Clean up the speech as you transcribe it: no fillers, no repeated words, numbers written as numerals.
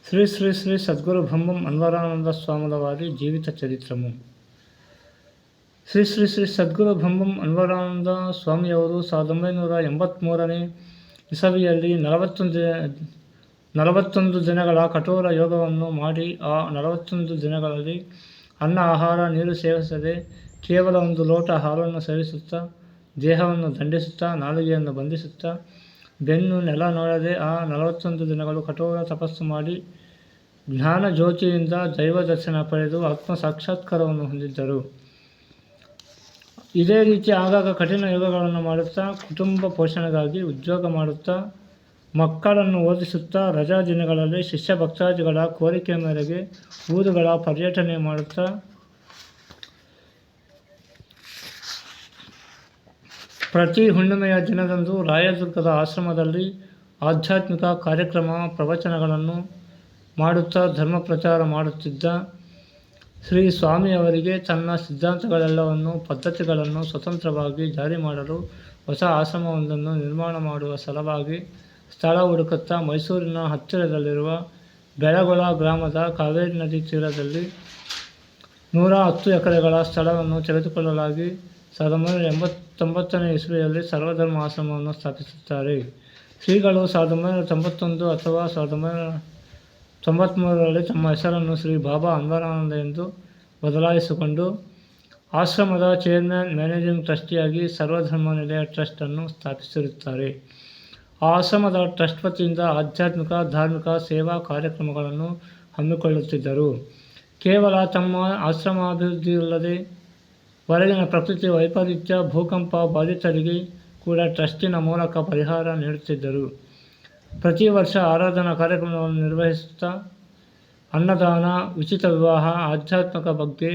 శ్రీ శ్రీ శ్రీ సద్గురు బ్రహ్మం అన్వరానంద స్వాముల వారి జీవిత చరిత్రము. శ్రీ శ్రీ ಶ್ರೀ ಸದ್ಗುರು ಬ್ರಹ್ಮಂ ಅನ್ವರಾನಂದ ಸ್ವಾಮಿಯವರು 1983ನೇ ಇಸವಿಯಲ್ಲಿ 41 ದಿನಗಳ ಕಠೋರ ಯೋಗವನ್ನು ಮಾಡಿ ಆ 41 ದಿನಗಳಲ್ಲಿ ಅನ್ನ ಆಹಾರ ನೀರು ಸೇವಿಸದೆ ಕೇವಲ ಒಂದು ಲೋಟ ಹಾಲನ್ನು ಸೇವಿಸುತ್ತಾ ದೇಹವನ್ನು ದಂಡಿಸುತ್ತಾ ನಾಲಿಗೆಯನ್ನು ಬಂಧಿಸುತ್ತಾ ಬೆನ್ನು ನೆಲ ನೋಡದೆ ಆ 41 ದಿನಗಳು ಕಠೋರ ತಪಸ್ಸು ಮಾಡಿ ಜ್ಞಾನ ಜ್ಯೋತಿಯಿಂದ ದೈವ ದರ್ಶನ ಪಡೆದು ಆತ್ಮ ಸಾಕ್ಷಾತ್ಕಾರವನ್ನು ಹೊಂದಿದ್ದರು. ಇದೇ ರೀತಿ ಆಗಾಗ ಕಠಿಣ ಯೋಗಗಳನ್ನು ಮಾಡುತ್ತಾ ಕುಟುಂಬ ಪೋಷಣೆಗಾಗಿ ಉದ್ಯೋಗ ಮಾಡುತ್ತಾ ಮಕ್ಕಳನ್ನು ಓದಿಸುತ್ತಾ ರಜಾ ದಿನಗಳಲ್ಲಿ ಶಿಷ್ಯ ಭಕ್ತಾದಿಗಳ ಕೋರಿಕೆ ಮೇರೆಗೆ ಊರುಗಳ ಪರ್ಯಟನೆ ಮಾಡುತ್ತಾ ಪ್ರತಿ ಹುಣ್ಣಿಮೆಯ ದಿನದಂದು ರಾಯದುರ್ಗದ ಆಶ್ರಮದಲ್ಲಿ ಆಧ್ಯಾತ್ಮಿಕ ಕಾರ್ಯಕ್ರಮ ಪ್ರವಚನಗಳನ್ನು ಮಾಡುತ್ತಾ ಧರ್ಮ ಪ್ರಚಾರ ಮಾಡುತ್ತಿದ್ದ ಶ್ರೀ ಸ್ವಾಮಿಯವರಿಗೆ ತನ್ನ ಸಿದ್ಧಾಂತಗಳೆಲ್ಲವನ್ನು ಪದ್ಧತಿಗಳನ್ನು ಸ್ವತಂತ್ರವಾಗಿ ಜಾರಿ ಮಾಡಲು ಹೊಸ ಆಶ್ರಮವೊಂದನ್ನು ನಿರ್ಮಾಣ ಮಾಡುವ ಸಲುವಾಗಿ ಸ್ಥಳ ಹುಡುಕುತ್ತಾ ಮೈಸೂರಿನ ಹತ್ತಿರದಲ್ಲಿರುವ ಬೆಳಗೊಳ ಗ್ರಾಮದ ಕಾವೇರಿ ನದಿ ತೀರದಲ್ಲಿ 110 ಎಕರೆಗಳ ಸ್ಥಳವನ್ನು ತೆಗೆದುಕೊಳ್ಳಲಾಗಿ 1989ನೇ ಇಸ್ವಿಯಲ್ಲಿ ಸರ್ವಧರ್ಮ ಆಶ್ರಮವನ್ನು ಸ್ಥಾಪಿಸುತ್ತಾರೆ. ಶ್ರೀಗಳು 1991 ಅಥವಾ 1993ರಲ್ಲಿ ತಮ್ಮ ಹೆಸರನ್ನು ಶ್ರೀ ಬಾಬಾ ಅನ್ವರಾನಂದ ಎಂದು ಬದಲಾಯಿಸಿಕೊಂಡು ಆಶ್ರಮದ ಚೇರ್ಮನ್ ಮ್ಯಾನೇಜಿಂಗ್ ಟ್ರಸ್ಟಿಯಾಗಿ ಸರ್ವಧರ್ಮ ನಿಲಯ ಟ್ರಸ್ಟನ್ನು ಸ್ಥಾಪಿಸಿರುತ್ತಾರೆ. ಆ ಆಶ್ರಮದ ಟ್ರಸ್ಟ್ ವತಿಯಿಂದ ಆಧ್ಯಾತ್ಮಿಕ ಧಾರ್ಮಿಕ ಸೇವಾ ಕಾರ್ಯಕ್ರಮಗಳನ್ನು ಹಮ್ಮಿಕೊಳ್ಳುತ್ತಿದ್ದರು. ಕೇವಲ ತಮ್ಮ ಆಶ್ರಮಾಭಿವೃದ್ಧಿಯಲ್ಲದೆ ಹೊರಗಿನ ಪ್ರಕೃತಿ ವೈಪರೀತ್ಯ ಭೂಕಂಪ ಬಾಧಿತರಿಗೆ ಕೂಡ ಟ್ರಸ್ಟಿನ ಮೂಲಕ ಪರಿಹಾರ ನೀಡುತ್ತಿದ್ದರು. ಪ್ರತಿ ವರ್ಷ ಆರಾಧನಾ ಕಾರ್ಯಕ್ರಮಗಳನ್ನು ನಿರ್ವಹಿಸುತ್ತಾ ಅನ್ನದಾನ, ಉಚಿತ ವಿವಾಹ, ಆಧ್ಯಾತ್ಮಿಕ ಬಗ್ಗೆ